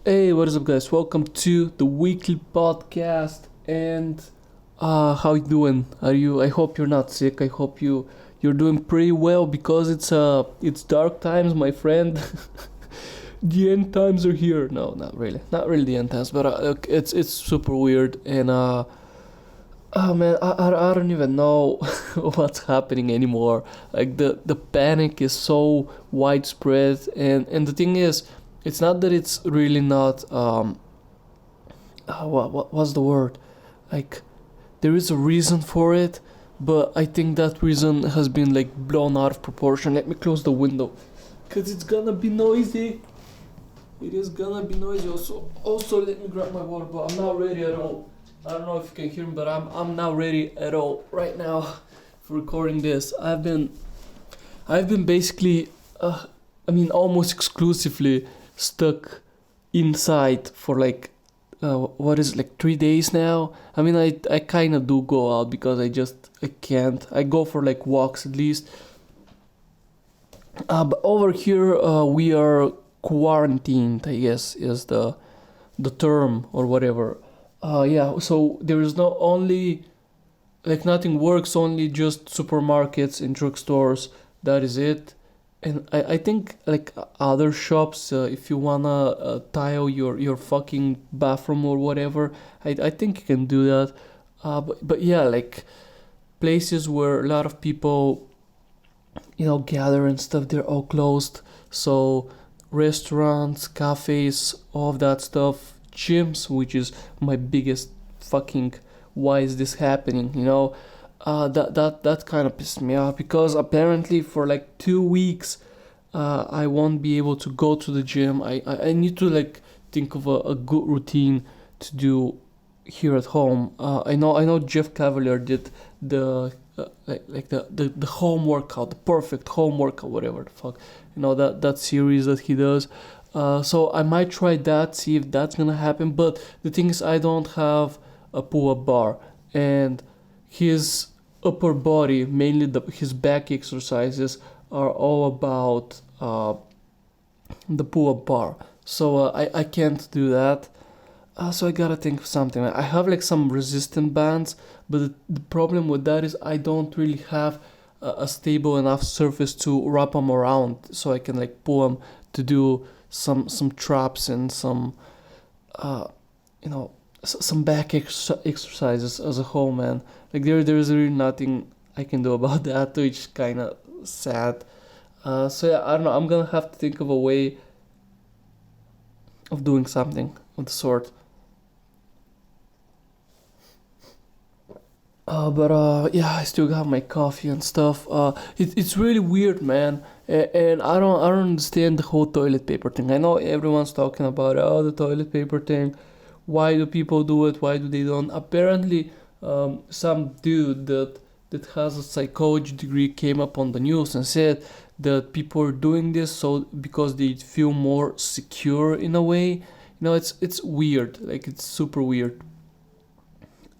Hey, what is up, guys? Welcome to the weekly podcast. And how you doing? Are you? I hope you're not sick. I hope you're doing pretty well because it's dark times, my friend. The end times are here. No, not really the end times, but it's super weird. And oh man, I don't even know what's happening anymore. Like the panic is so widespread, and the thing is, it's not that it's really not what's the word? Like there is a reason for it, but I think that reason has been like blown out of proportion. Let me close the window, cause it's gonna be noisy. It is gonna be noisy. Also let me grab my water, but I'm not ready at all. I don't know if you can hear me, but I'm not ready at all right now for recording this. I've been basically, almost exclusively stuck inside for like, what is it, like 3 days now. I kind of do go out because I can't. I go for like walks at least. But over here, we are quarantined, I guess is the term or whatever. Yeah, so there is not only like nothing works, only just supermarkets and drugstores. That is it. And I think like other shops, if you wanna tile your fucking bathroom or whatever, I think you can do that. But yeah, like places where a lot of people gather and stuff, they're all closed. So restaurants, cafes, all of that stuff, gyms, which is my biggest fucking why is this happening? That kind of pissed me off because apparently for like 2 weeks, I won't be able to go to the gym. I need to like think of a good routine to do here at home. I know Jeff Cavalier did the the home workout, the perfect home workout, whatever the fuck, that series that he does. So I might try that, see if that's gonna happen. But the thing is, I don't have a pull-up bar, and his upper body, mainly his back exercises, are all about the pull-up bar. So I can't do that. So I gotta think of something. I have like some resistant bands, but the problem with that is I don't really have a stable enough surface to wrap them around, so I can like pull them to do some traps and some uh some back exercises as a whole, man. Like there's really nothing I can do about that, which is kind of sad. So yeah, I don't know. I'm gonna have to think of a way of doing something of the sort. But yeah, I still got my coffee and stuff. It's really weird, man. And I don't understand the whole toilet paper thing. I know everyone's talking about the toilet paper thing. Why do people do it? Why do they don't? Apparently, some dude that has a psychology degree came up on the news and said that people are doing this so because they feel more secure in a way. It's weird. Like it's super weird.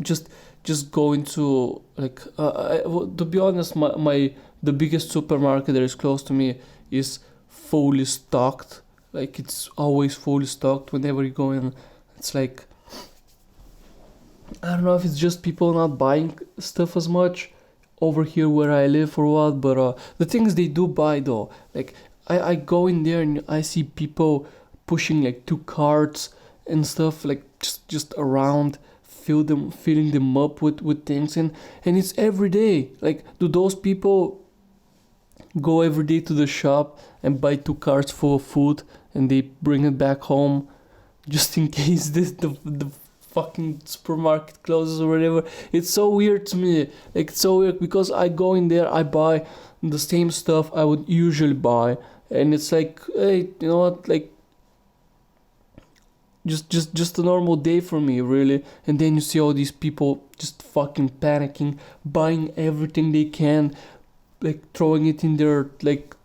Just just going to like to be honest, my the biggest supermarket that is close to me is fully stocked. Like it's always fully stocked whenever you go in. It's like I don't know if it's just people not buying stuff as much over here where I live or what, but the things they do buy though, like I go in there and I see people pushing like two carts and stuff, like just around, filling them up with things, and it's every day. Like, do those people go every day to the shop and buy two carts full of food and they bring it back home just in case the fucking supermarket closes or whatever? It's so weird to me. Like it's so weird because I go in there, I buy the same stuff I would usually buy, and it's like, hey, you know what? Like just a normal day for me, really. And then you see all these people just fucking panicking, buying everything they can, like throwing it in their like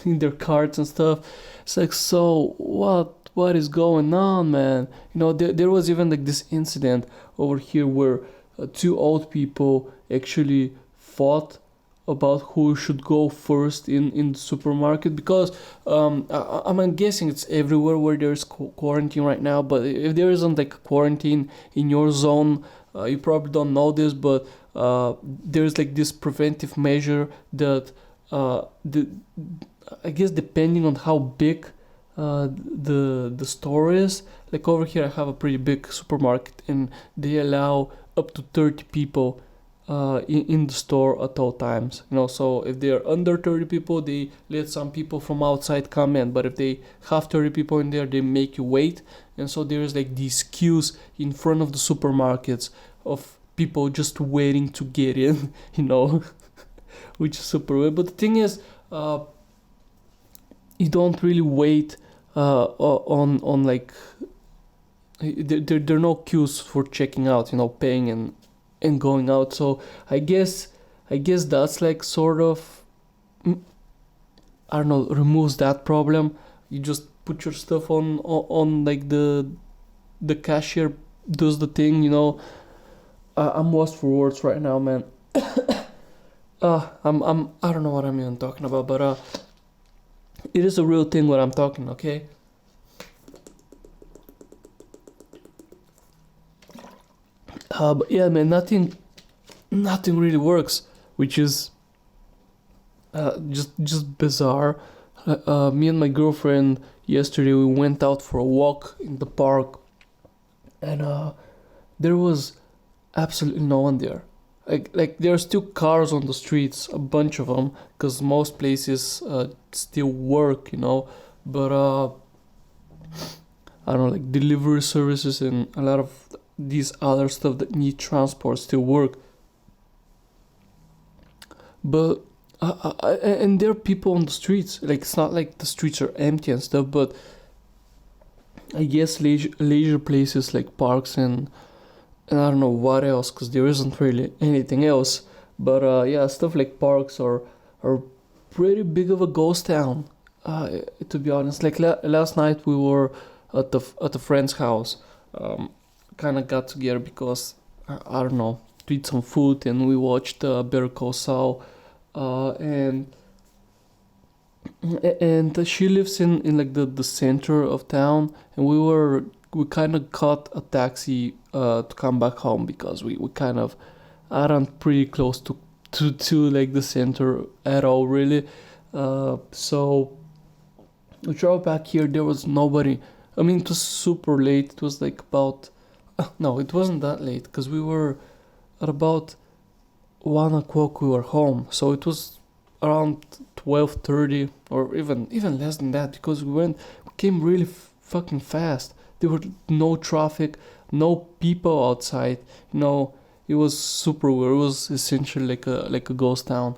in their carts and stuff. It's like, so what is going on, man? There was even like this incident over here where two old people actually fought about who should go first in the supermarket, because I'm guessing it's everywhere where there's quarantine right now. But if there isn't like a quarantine in your zone, you probably don't know this, but there's like this preventive measure that the I guess depending on how big the store is. Like over here, I have a pretty big supermarket, and they allow up to 30 people in the store at all times. So if they're under 30 people, they let some people from outside come in. But if they have 30 people in there, they make you wait. And so there's like these queues in front of the supermarkets of people just waiting to get in, which is super weird. But the thing is, you don't really wait on like there are no queues for checking out, paying and going out. So I guess that's like sort of, I don't know, removes that problem. You just put your stuff on like the cashier does the thing. I'm lost for words right now, man. I don't know what I'm even talking about, but it is a real thing what I'm talking, okay? But yeah, man, nothing really works, which is just bizarre. Me and my girlfriend yesterday, we went out for a walk in the park, and there was absolutely no one there. Like there are still cars on the streets, a bunch of them, because most places still work, But I don't know, like delivery services and a lot of these other stuff that need transport still work. But and there are people on the streets. Like it's not like the streets are empty and stuff, but I guess leisure places like parks and I don't know what else, because there isn't really anything else. But yeah, stuff like parks are pretty big of a ghost town. To be honest, like last night we were at a friend's house. Kind of got together because I don't know, to eat some food, and we watched Better Call Saul, and she lives in like the center of town, and we kind of caught a taxi to come back home, because we kind of aren't pretty close to like the center at all, really. So we drove back here. There was nobody. I mean, it was super late. It was like about no, it wasn't that late, because we were at about 1 o'clock. We were home, so it was around 12:30, or even less than that, because we came really fucking fast. There were no traffic, no people outside. It was super weird. It was essentially like a ghost town.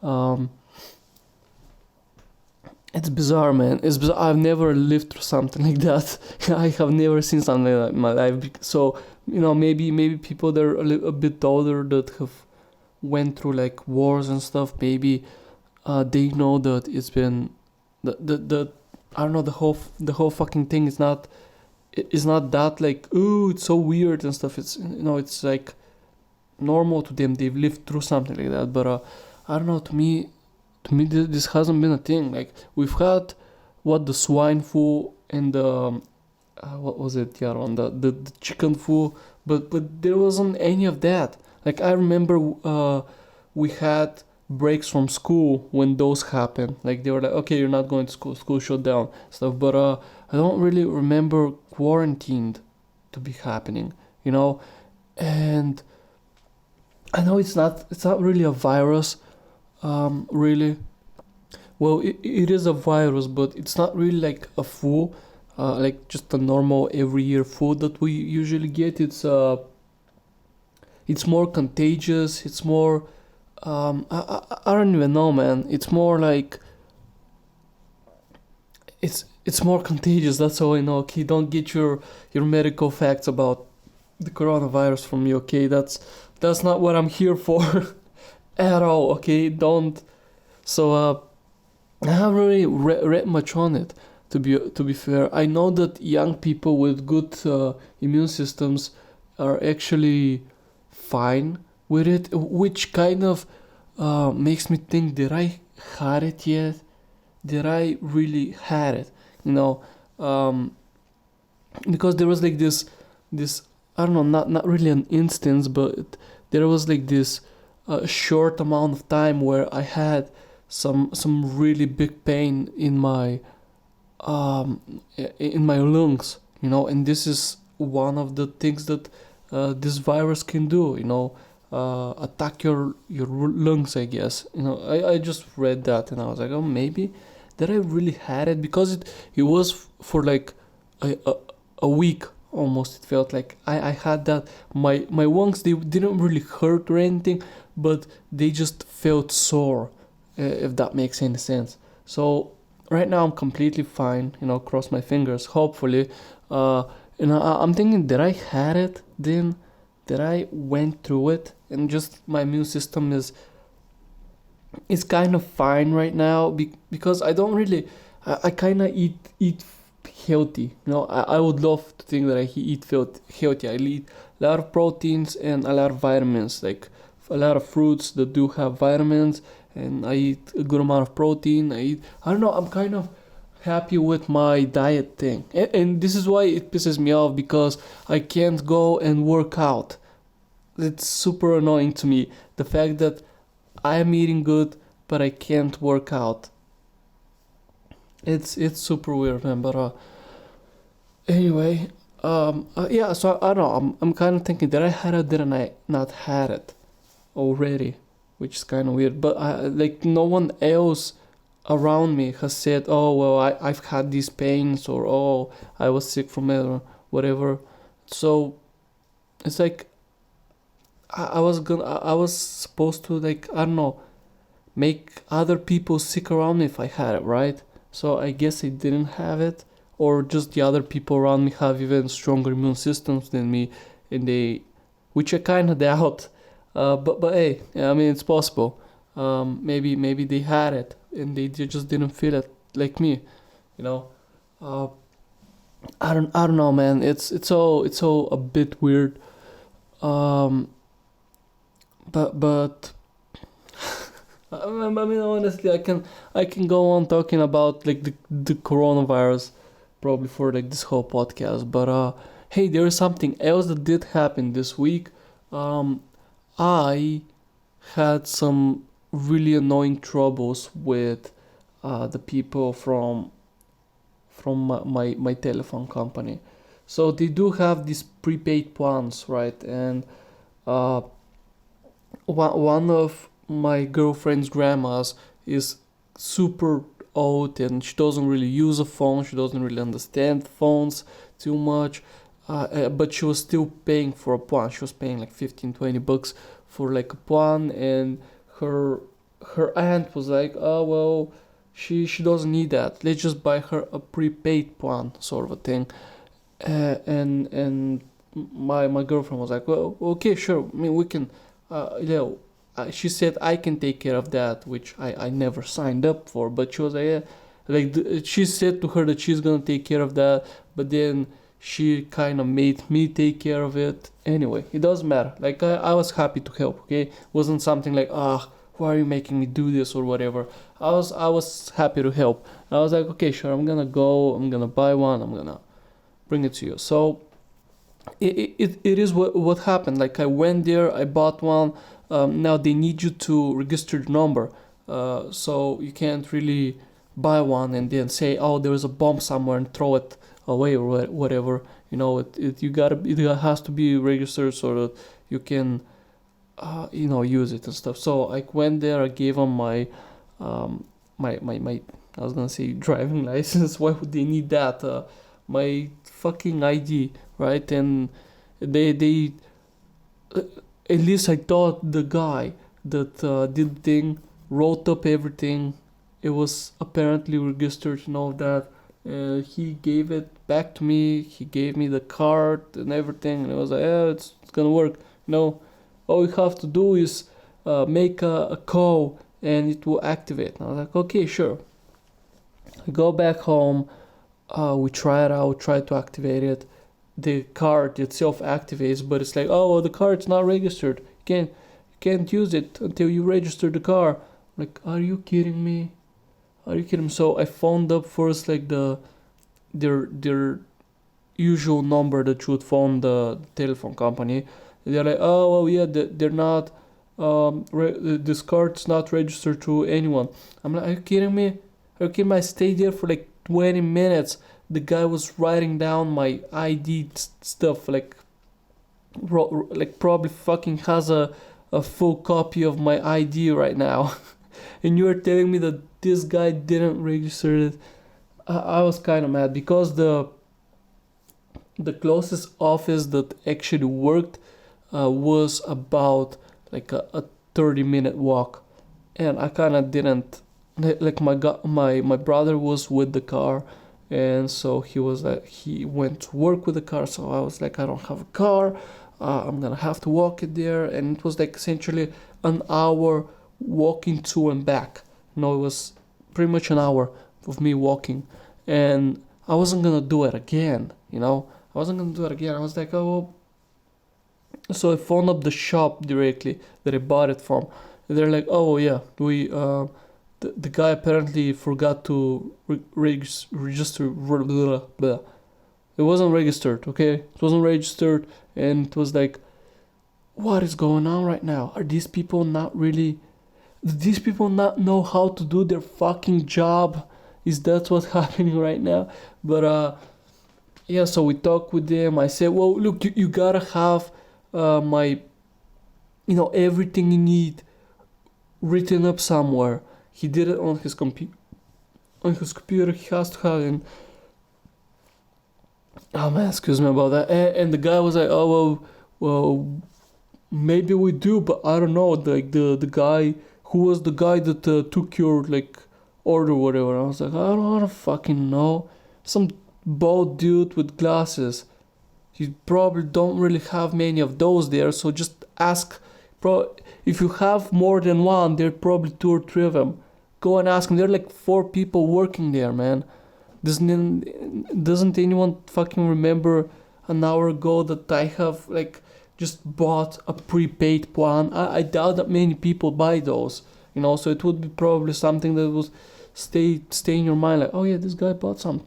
Um, it's bizarre, man. It's bizarre. I've never lived through something like that. I have never seen something like that in my life. So maybe people that are a bit older, that have went through like wars and stuff. Maybe they know that it's been the I don't know, the whole fucking thing is not. It's not that like, ooh, it's so weird and stuff. It's like normal to them. They've lived through something like that. But I don't know. To me, this hasn't been a thing. Like we've had the swine flu and the what was it, the other one, the chicken flu, but there wasn't any of that. Like I remember we had breaks from school when those happened. Like they were like, okay, you're not going to school shut down, stuff. But I don't really remember quarantined to be happening, and I know it's not really a virus, really. Well, it is a virus, but it's not really like a flu, like just a normal every year flu that we usually get. It's more contagious. It's more I don't even know, man. It's more like it's more contagious. That's all I know. Okay, don't get your medical facts about the coronavirus from me. Okay, that's not what I'm here for at all. Okay, don't. So I haven't really read much on it. To be fair, I know that young people with good immune systems are actually fine with it, which kind of makes me think, did I had it yet? Did I really had it? You know, um, because there was like this I don't know, not really an instance, but there was like this short amount of time where I had some really big pain um, in my lungs, and this is one of the things that this virus can do, attack your lungs, I guess. I just read that and I was like, oh, maybe that I really had it, because it was for like a a week almost. It felt like I had that. My lungs, they didn't really hurt or anything, but they just felt sore, if that makes any sense. So right now I'm completely fine. Cross my fingers. Hopefully, uh, I'm thinking that I had it then, that I went through it, and just my immune system is kind of fine right now, because I don't really. I kind of eat healthy. I would love to think that I eat healthy. I eat a lot of proteins and a lot of vitamins, like a lot of fruits that do have vitamins, and I eat a good amount of protein. I don't know, I'm kind of happy with my diet thing. And this is why it pisses me off, because I can't go and work out. It's super annoying to me. The fact that I'm eating good, but I can't work out. It's super weird, man. But anyway, yeah. So I don't know. I'm kind of thinking, did I had it? Didn't I not had it already? Which is kind of weird. But like no one else around me has said, oh well, I've had these pains, or oh, I was sick from it, or whatever. So it's like I was supposed to, like, I don't know, make other people sick around me if I had it, right? So I guess I didn't have it, or just the other people around me have even stronger immune systems than me, and which I kind of doubt. But hey, yeah, I mean, it's possible. Maybe they had it and they just didn't feel it like me, you know. Uh, I don't know, man. It's all a bit weird. Um, but I mean, honestly, I can go on talking about like the coronavirus probably for like this whole podcast. But hey, there is something else that did happen this week. Um, I had some really annoying troubles with the people from my telephone company. So they do have these prepaid plans, right? And uh, one of my girlfriend's grandmas is super old, and she doesn't really use a phone. She doesn't really understand phones too much. But she was still paying for a plan. She was paying like 15-20 bucks for like a plan, and her her aunt was like, oh well, she doesn't need that. Let's just buy her a prepaid plan, sort of a thing. And my girlfriend was like, well, okay, sure. I mean, we can, she said I can take care of that, which I never signed up for. But she was like, yeah, like she said to her that she's gonna take care of that, but then she kind of made me take care of it. Anyway, it doesn't matter. Like I was happy to help. Okay, it wasn't something like, why are you making me do this or whatever. I was happy to help. I was like, okay, sure, I'm gonna go. I'm gonna buy one. I'm gonna bring it to you. So it is what happened. Like I went there, I bought one. Now they need you to register the number, so you can't really buy one and then say, oh, there is a bomb somewhere, and throw it away or whatever. It has to be registered so that you can use it and stuff. So I went there, I gave them um, my I was gonna say driving license. Why would they need that? My fucking ID, right? And they uh, at least I thought the guy that did the thing wrote up everything. It was apparently registered and all that. He gave it back to me. He gave me the card and everything, and I was like, yeah, it's gonna work. All you have to do is make a call and it will activate. And I was like, okay, sure. I go back home. We try it out, try to activate it. The card itself activates, but it's like, oh, well, the card's not registered. can't use it until you register the car. Like, are you kidding me? Are you kidding me? So I phoned up first, like their usual number that you would phone the telephone company. They're like, oh well, yeah, they're not. This card's not registered to anyone. I'm like, are you kidding me? Are you kidding me? I stayed there for like 20 minutes. The guy was writing down my ID stuff, like probably fucking has a full copy of my ID right now. And you are telling me that this guy didn't register it. I was kind of mad because the closest office that actually worked was about like a 30-minute walk, and I kind of didn't like my brother was with the car, and so he was like he went to work with the car, so I was like I don't have a car, I'm gonna have to walk it there, and it was like essentially an hour walking to and back. No, it was pretty much an hour of me walking, and I wasn't gonna do it again. I wasn't gonna do it again. I was like, oh. So I phoned up the shop directly that I bought it from. And they're like, oh yeah, the guy apparently forgot to register. Blah, blah, blah. It wasn't registered, okay? It wasn't registered, and it was like, what is going on right now? Are these people not really? Do these people not know how to do their fucking job? Is that what's happening right now? But yeah, so we talked with them. I said, well, look, you gotta have my, everything you need written up somewhere. He did it on his computer. On his computer, he has to have it. Oh man, excuse me about that. And the guy was like, oh well, maybe we do, but I don't know. Like the guy who was the guy that took your like order, whatever. I was like, I don't fucking know. Some bald dude with glasses. You probably don't really have many of those there, so just ask. If you have more than one, there are probably 2 or 3 of them. Go and ask them. There are like 4 people working there, man. Doesn't anyone fucking remember an hour ago that I have like just bought a prepaid plan? I doubt that many people buy those, so it would be probably something that would stay in your mind, like, oh yeah, this guy bought some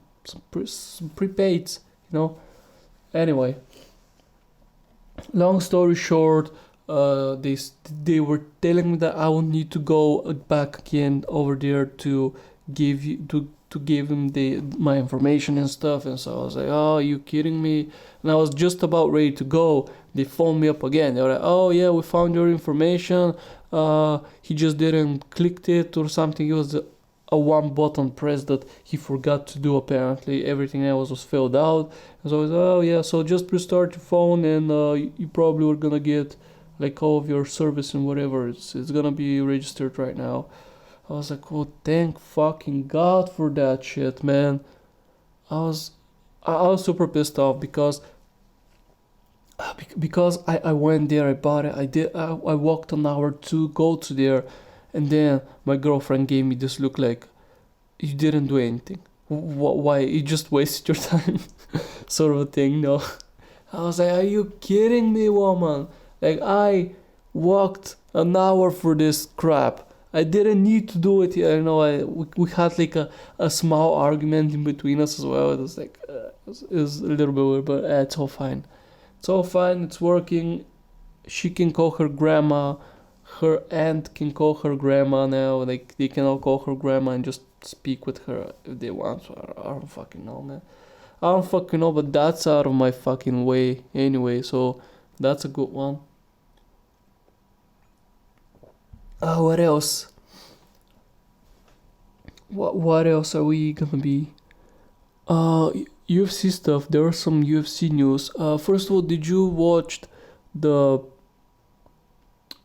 prepaids, Anyway, long story short, they were telling me that I would need to go back again over there to give him my information and stuff, and so I was like, oh, are you kidding me? And I was just about ready to go. They phoned me up again. They were like, oh yeah, we found your information. He just didn't click it or something. It was a one button press that he forgot to do. Apparently everything else was filled out. And so I was like, oh yeah, so just restart your phone, and you probably were gonna get like all of your service and whatever. It's gonna be registered right now. I was like, oh, thank fucking God for that shit, man. I was super pissed off because I went there, I bought it, I walked an hour to go to there, and then my girlfriend gave me this look like, you didn't do anything. Why? You just wasted your time, sort of a thing, no? I was like, are you kidding me, woman? Like, I walked an hour for this crap. I didn't need to do it. We had like a small argument in between us as well. It was like, it was a little bit weird, but it's all fine. It's all fine, it's working. She can call her grandma. Her aunt can call her grandma now. Like, they can all call her grandma and just speak with her if they want. So I don't fucking know, man. I don't fucking know, but that's out of my fucking way anyway. So that's a good one. What else? What else are we gonna be? UFC stuff. There was some UFC news. First of all, did you watch the?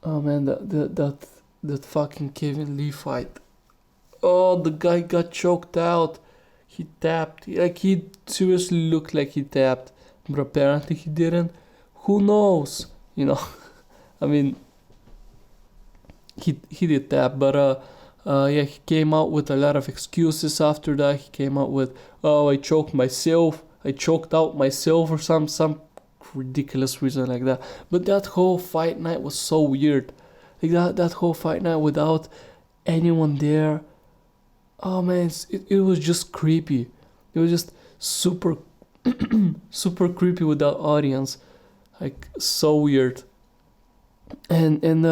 Oh man, that fucking Kevin Lee fight. Oh, the guy got choked out. He tapped. Like, he seriously looked like he tapped, but apparently he didn't. Who knows? I mean, he did tap, but yeah, he came out with a lot of excuses after that. He came out with, oh, I choked out myself, or some ridiculous reason like that. But that whole fight night was so weird. Like that whole fight night without anyone there. Oh man, it was just creepy. It was just super super creepy without audience. Like so weird. And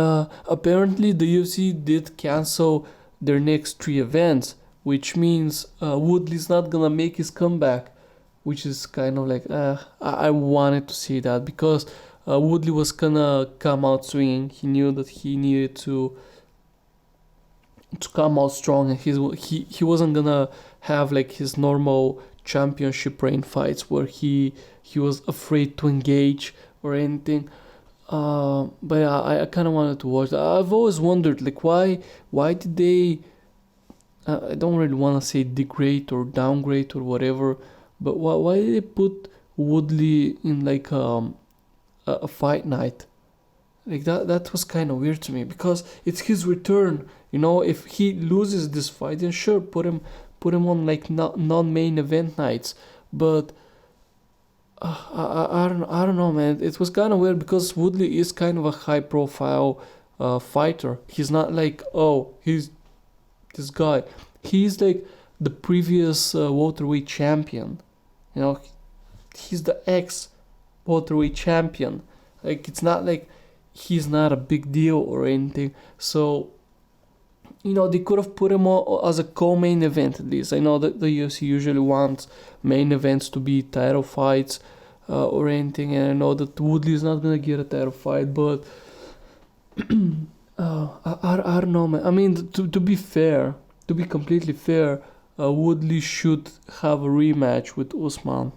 apparently the UFC did cancel their next three events, which means Woodley's not gonna make his comeback, which is kind of like I wanted to see that because Woodley was gonna come out swinging. He knew that he needed to come out strong, and he wasn't gonna have like his normal championship reign fights where he was afraid to engage or anything. But yeah, I kind of wanted to watch that. I've always wondered like why did they I don't really want to say degrade or downgrade or whatever, but why did they put Woodley in like a fight night? Like that was kind of weird to me because it's his return. You know, if he loses this fight, then sure, put him on like non-main event nights. But I don't know, man. It was kind of weird because Woodley is kind of a high-profile fighter. He's not like, oh, he's this guy. He's like the previous welterweight champion. You know, he's the ex welterweight champion. Like it's not like he's not a big deal or anything. So they could have put him as a co-main event at least. I know that the UFC usually wants main events to be title fights or anything, and I know that Woodley is not gonna get a title fight, but I don't know, man. I mean, to be fair, to be completely fair, Woodley should have a rematch with Usman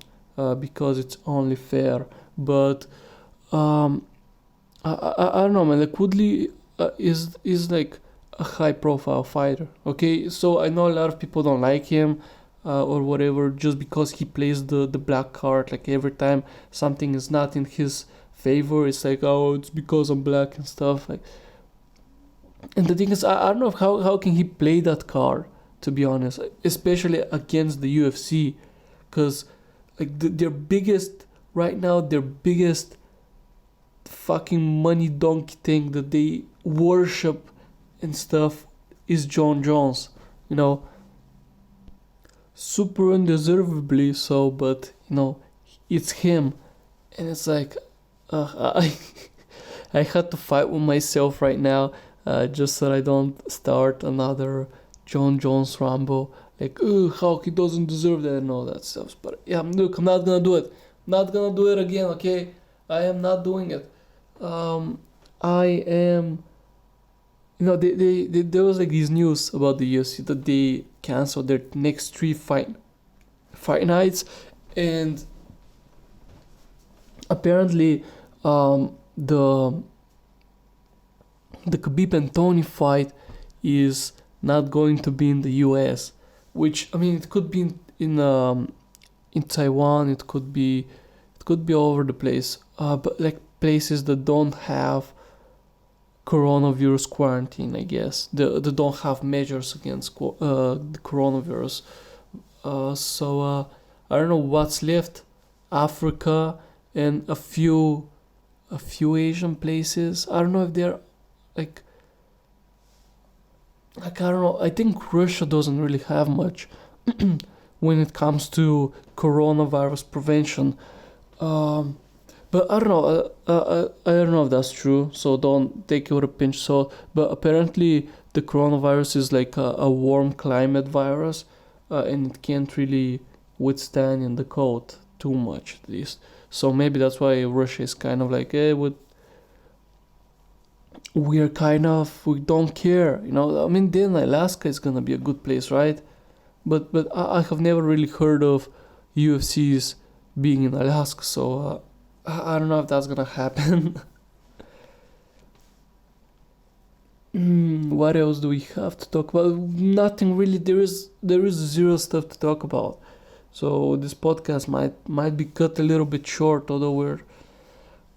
because it's only fair. But I don't know, man. Like Woodley is like a high profile fighter. Okay, so I know a lot of people don't like him or whatever just because he plays the black card. Like every time something is not in his favor, it's like, oh, it's because I'm black and stuff. Like, and the thing is, I don't know how can he play that card, to be honest, especially against the UFC, because like their biggest right now, their biggest fucking money donkey thing that they worship and stuff is Jon Jones, super undeservedly so, but it's him, and it's like I I had to fight with myself right now just so I don't start another Jon Jones ramble like how he doesn't deserve that and all that stuff. But yeah, look, I'm not gonna do it. Not gonna do it again, okay? I am not doing it. I am. There was like these news about the UFC that they canceled their next three fight nights, and apparently, the Khabib and Tony fight is not going to be in the US, which I mean it could be in Taiwan, it could be all over the place, but like places that don't have coronavirus quarantine, I guess. They don't have measures against the coronavirus. So I don't know what's left. Africa and a few Asian places. I don't know if they're like I don't know. I think Russia doesn't really have much when it comes to coronavirus prevention. Um, but I don't know. I don't know if that's true. So don't take it with a pinch of salt. But apparently, the coronavirus is like a warm climate virus, and it can't really withstand in the cold too much, at least. So maybe that's why Russia is kind of like, we don't care. I mean, then Alaska is gonna be a good place, right? But I have never really heard of UFCs being in Alaska, so I don't know if that's gonna happen. What else do we have to talk about? Nothing really. There is zero stuff to talk about. So this podcast might be cut a little bit short, although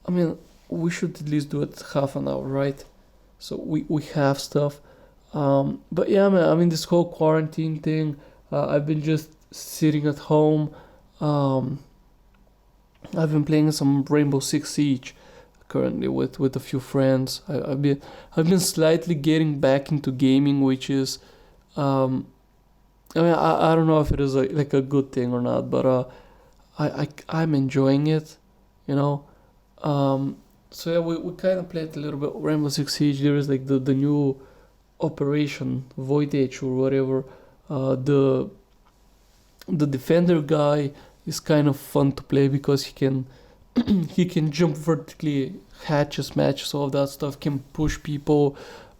I mean, we should at least do it half an hour, right? So we have stuff. But yeah, man. I mean, this whole quarantine thing. I've been just sitting at home. I've been playing some Rainbow Six Siege currently with a few friends. I've been slightly getting back into gaming, which is um, I mean I don't know if it is like a good thing or not, but I'm enjoying it, you know. Um, so yeah, we kind of played a little bit Rainbow Six Siege. There is like the new Operation Void Edge or whatever. The defender guy is kind of fun to play because he can jump vertically, hatches, matches, all of that stuff. Can push people.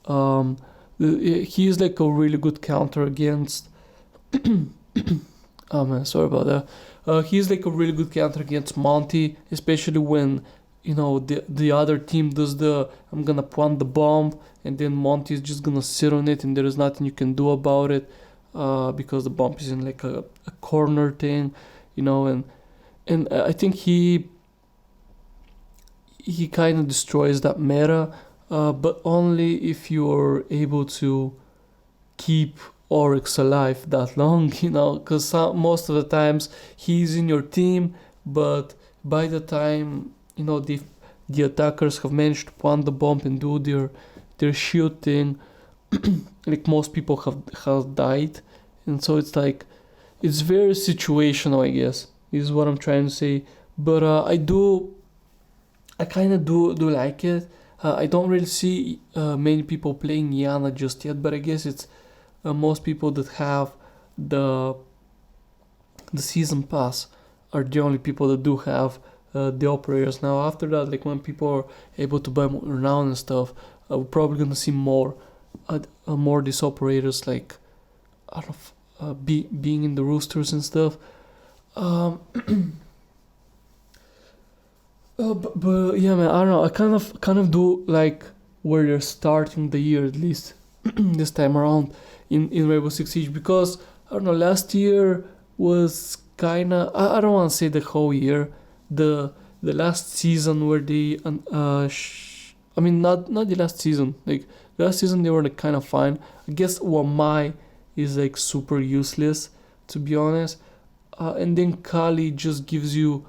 Um, he is like a really good counter against. Oh man, sorry about that. He's like a really good counter against Monty, especially when the other team does the I'm gonna plant the bomb, and then Monty is just gonna sit on it, and there is nothing you can do about it, because the bomb is in like a corner thing, and I think he kind of destroys that meta, but only if you're able to keep Oryx alive that long, because most of the times he's in your team, but by the time the attackers have managed to plant the bomb and do their shield thing, like most people have died, and so it's like it's very situational, I guess, is what I'm trying to say. But I kind of do like it. I don't really see many people playing Yana just yet, but I guess it's most people that have the the season pass are the only people that do have the operators. Now after that, like when people are able to buy more renown and stuff, we're probably gonna see more these operators, like I don't know, being in the roosters and stuff. Um, but yeah, man, I don't know. I kind of do like where they're starting the year, at least this time around in Rainbow Six Siege, because I don't know. Last year was kinda. I don't want to say the whole year. The last season where they I mean not the last season. Like last season they were like kind of fine. I guess Wamai is like super useless, to be honest. And then Kali just gives you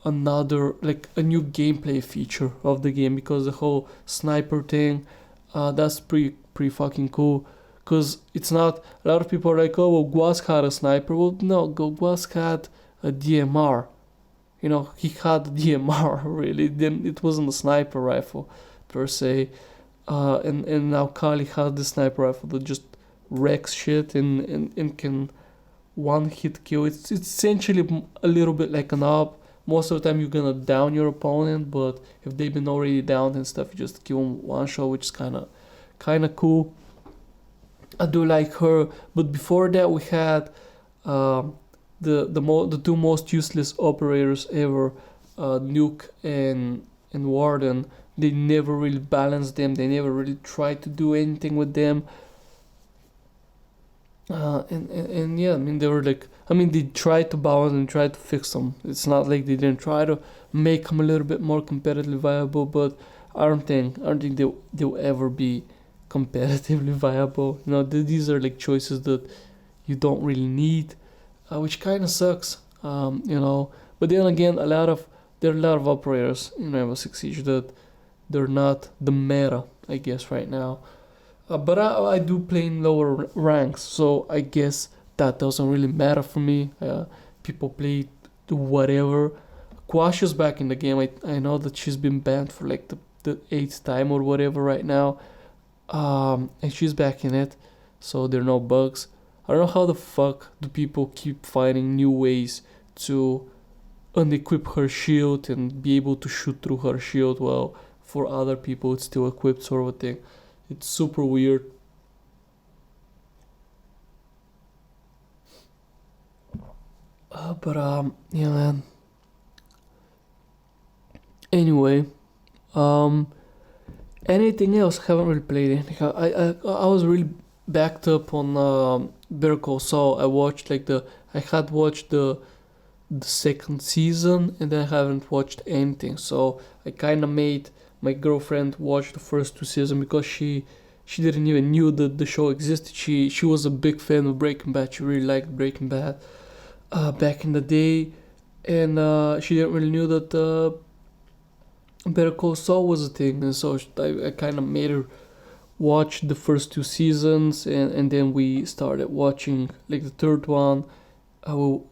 another, like a new gameplay feature of the game, because the whole sniper thing, that's pretty fucking cool. Because it's not, a lot of people are like, oh well, Guas had a sniper. Well, no, Guas had a DMR. He had a DMR, really. Then it wasn't a sniper rifle per se. And now Kali has the sniper rifle that just wrecks shit and can one hit kill. It's essentially a little bit like an op. Most of the time you're gonna down your opponent, but if they've been already downed and stuff, you just kill them one shot, which is kinda cool. I do like her, but before that we had the two most useless operators ever, Nuke and Warden. They never really balanced them. They never really tried to do anything with them. And yeah, I mean they were like, I mean they tried to balance and tried to fix them. It's not like they didn't try to make them a little bit more competitively viable, but I don't think they'll ever be competitively viable. These are like choices that you don't really need, which kind of sucks. But then again, there are a lot of operators in Rainbow Six Siege that they're not the meta, I guess, right now. But I do play in lower ranks, so I guess that doesn't really matter for me. People play whatever. Quash is back in the game. I know that she's been banned for like the eighth time or whatever right now. And she's back in it, so there are no bugs. I don't know how the fuck do people keep finding new ways to unequip her shield and be able to shoot through her shield while for other people it's still equipped, sort of a thing. It's super weird. But yeah, man. Anyway, um, anything else? Haven't really played anything. I was really backed up on Better Call Saul. I had watched the second season, and then I haven't watched anything. So I kind of made my girlfriend watch the first two seasons because she didn't even knew that the show existed. She was a big fan of Breaking Bad. She really liked Breaking Bad back in the day, and she didn't really knew that Better Call Saul was a thing, and so I kind of made her watch the first two seasons, and then we started watching like the third one.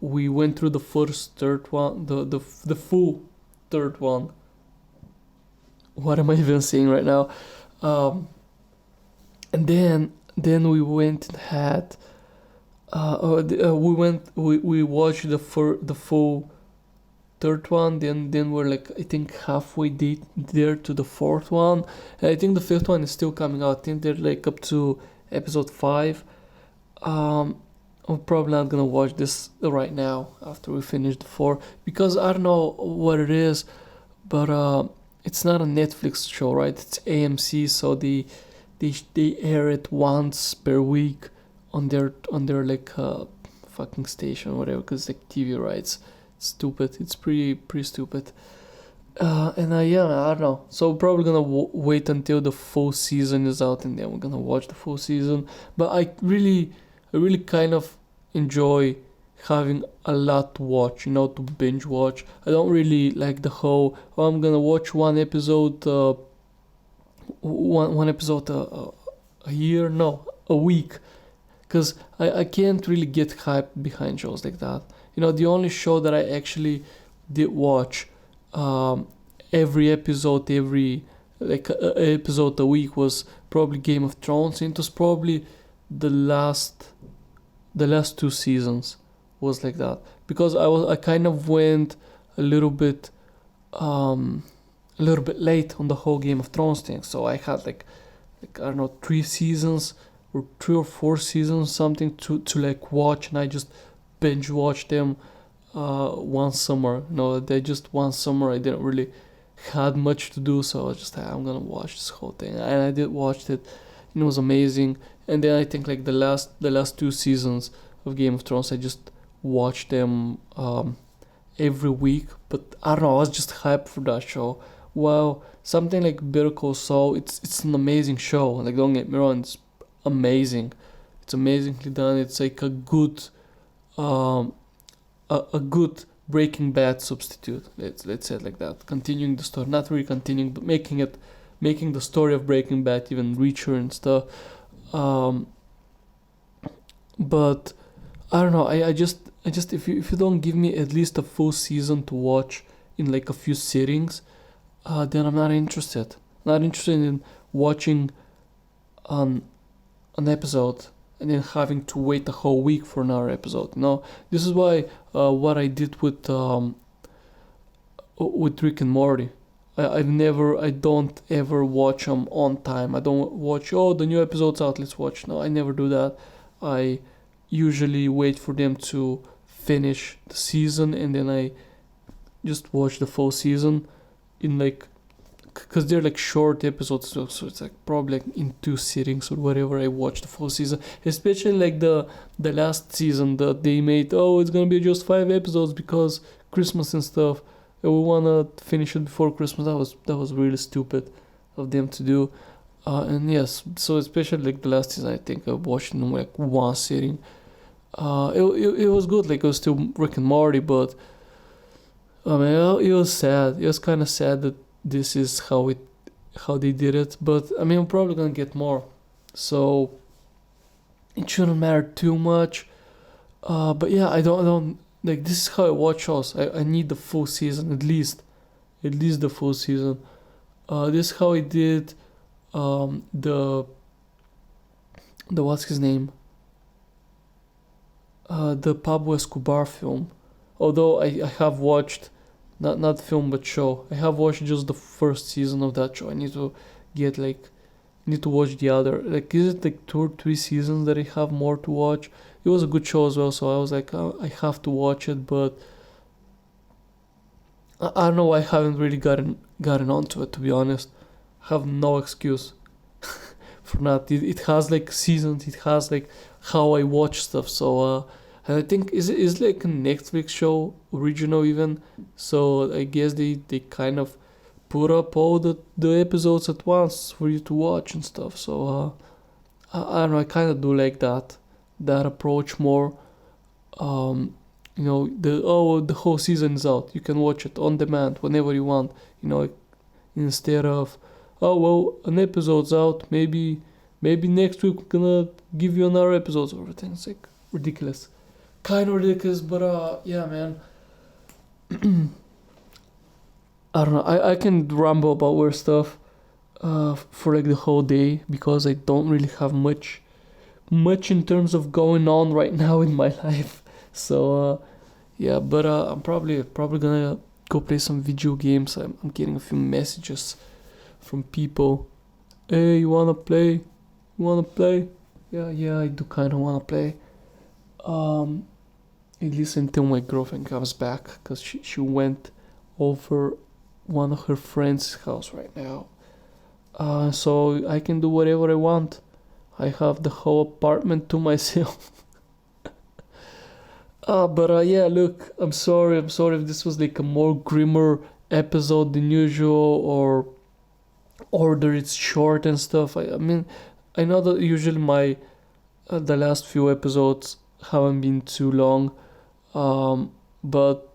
We went through the first third one, the full third one. What am I even saying right now? Um, and then we went and had we watched the full third one. Then we're like I think halfway there to the fourth one. And I think the fifth one is still coming out. I think they're like up to episode 5. Um, I'm probably not gonna watch this right now after we finish the 4 because I don't know what it is, but it's not a Netflix show, right? It's AMC, so they air it once per week on their like fucking station or whatever, because like TV rights. It's stupid. It's pretty stupid. And yeah, I don't know. So we're probably gonna wait until the full season is out, and then we're gonna watch the full season. But I really kind of enjoy having a lot to watch, to binge watch. I don't really like the whole, oh, I'm gonna watch one episode a year, no, a week, because I can't really get hyped behind shows like that. The only show that I actually did watch um, every episode, every like episode a week was probably Game of Thrones. And it was probably the last the last two seasons was like that, because I kind of went a little bit um a little bit late on the whole Game of Thrones thing. So I had like I don't know, 3 seasons or 3 or 4 seasons something to like watch, and I just binge watched them one summer. They just one summer I didn't really had much to do, so I was just like, I'm gonna watch this whole thing, and I did watch it, and it was amazing. And then I think like the last 2 seasons of Game of Thrones, I just watched them every week. But I don't know, I was just hyped for that show. Wow, something like Better Call Saul, it's an amazing show. Like, don't get me wrong, it's amazing. It's amazingly done. It's like um a good Breaking Bad substitute. Let's say it like that. Continuing the story, not really continuing, but making the story of Breaking Bad even richer and stuff. Um, but I don't know. I just if you don't give me at least a full season to watch in like a few sittings, then I'm not interested. Not interested in watching an an episode and then having to wait a whole week for another episode. No, this is why what I did with Rick and Morty. I don't ever watch them on time. I don't watch, oh, the new episode's out, let's watch. No, I never do that. I usually wait for them to finish the season, and then I just watch the full season in like, because they're like short episodes, so it's like probably like in 2 sittings or whatever. I watch the full season, especially like the last season that they made. Oh, it's gonna be just 5 episodes because Christmas and stuff. And we wanna finish it before Christmas. That was really stupid of them to do. And yes, so especially like the last season, I think I watched it in like one sitting. It was good. Like, it was still Rick and Morty, but I mean, it was sad. It was kind of sad that this is how they did it. But I mean, I'm probably gonna get more, so it shouldn't matter too much. But yeah, I don't like, this is how I watch shows. I need the full season at least the full season. This is how I did the what's his name, the Pablo Escobar film. Although I have watched, not film but show. I have watched just the first season of that show. I need to get like need to watch the other. Like, is it like 2 or 3 seasons that I have more to watch? It was a good show as well, so I was like, oh, I have to watch it, but I don't know. I haven't really gotten onto it, to be honest. I have no excuse for not. It has like seasons. It has like how I watch stuff. So and I think is like a Netflix show, original even. So I guess they kind of put up all the episodes at once for you to watch and stuff. So I don't know. I kind of do like that approach more. Um, the whole season is out. You can watch it on demand whenever you want. You know, instead of, oh well, an episode's out, maybe next week we're gonna give you another episode or everything. It's like ridiculous. Kind of ridiculous, but yeah, man. I don't know. I can ramble about weird stuff for like the whole day because I don't really have much in terms of going on right now in my life. So yeah, but I'm probably gonna go play some video games. I'm getting a few messages from people. Hey, you wanna play? You wanna play? Yeah, I do kind of wanna play. At least until my girlfriend comes back, because she went over one of her friends' house right now. So I can do whatever I want. I have the whole apartment to myself. But yeah, look, I'm sorry if this was like a more grimmer episode than usual, or that it's short and stuff. I mean, I know that usually my the last few episodes haven't been too long, but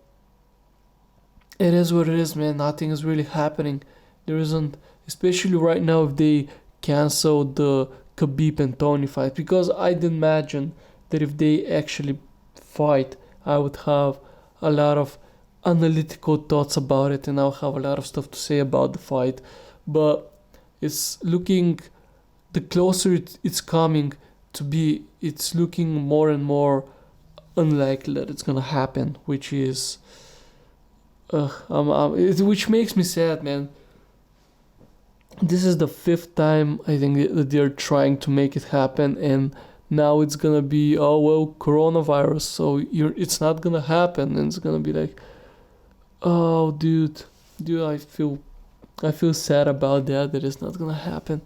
it is what it is, man. Nothing is really happening. There isn't, especially right now if they cancel the Khabib and Tony fight, because I'd imagine that if they actually fight, I would have a lot of analytical thoughts about it, and I'll have a lot of stuff to say about the fight. But it's looking, the closer it's coming to be, it's looking more and more unlikely that it's gonna happen, which is, which makes me sad, man. This is the fifth time I think that they're trying to make it happen, and now it's gonna be, oh well, coronavirus, so it's not gonna happen, and it's gonna be like, oh dude, I feel sad about that it's not gonna happen.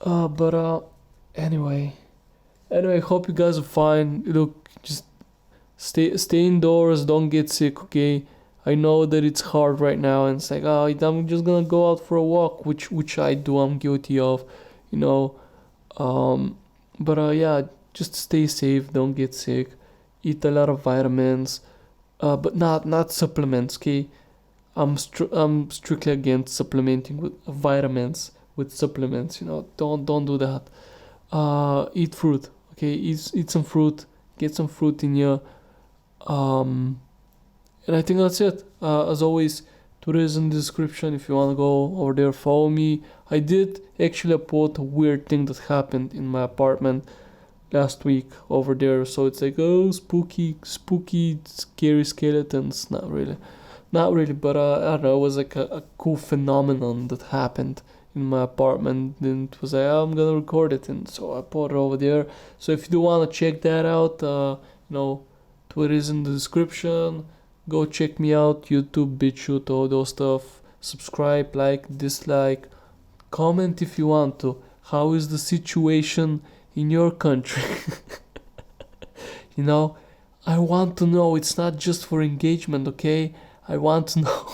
But anyway, hope you guys are fine. Look, just stay indoors, don't get sick, okay? I know that it's hard right now, and it's like, oh, I'm just gonna go out for a walk, which I do, I'm guilty of, you know. But yeah, just stay safe, don't get sick, eat a lot of vitamins, but not supplements, okay? I'm strictly against supplementing with vitamins with supplements, you know. Don't do that. Eat fruit, okay? Eat some fruit, get some fruit in you. And I think that's it. As always, Twitter is in the description if you want to go over there, follow me. I did actually upload a weird thing that happened in my apartment last week over there. So it's like, oh, spooky, scary skeletons. Not really, but I don't know, it was like a cool phenomenon that happened in my apartment. And it was like, oh, I'm gonna record it. And so I put it over there. So if you do want to check that out, Twitter is in the description. Go check me out, YouTube, BitChute, all those stuff. Subscribe, like, dislike, comment if you want to. How is the situation in your country? You know, I want to know. It's not just for engagement, okay? I want to know.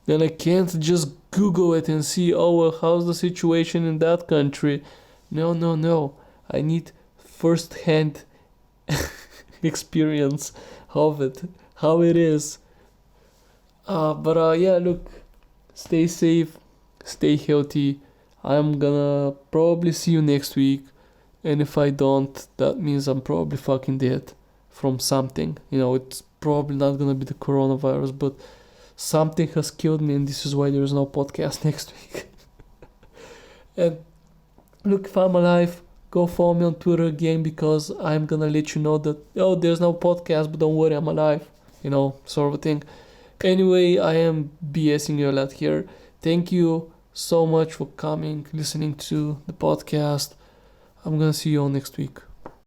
And I can't just Google it and see, oh, well, how's the situation in that country? No. I need first-hand experience of it, how it is. But yeah, look, stay safe, stay healthy. I'm gonna probably see you next week, and if I don't, that means I'm probably fucking dead from something. You know, it's probably not gonna be the coronavirus, but something has killed me, and this is why there's no podcast next week. And look, if I'm alive, go follow me on Twitter again, because I'm gonna let you know that, oh, there's no podcast, but don't worry, I'm alive. You know, sort of thing. Anyway, I am BSing you a lot here. Thank you so much for coming, listening to the podcast. I'm gonna see you all next week.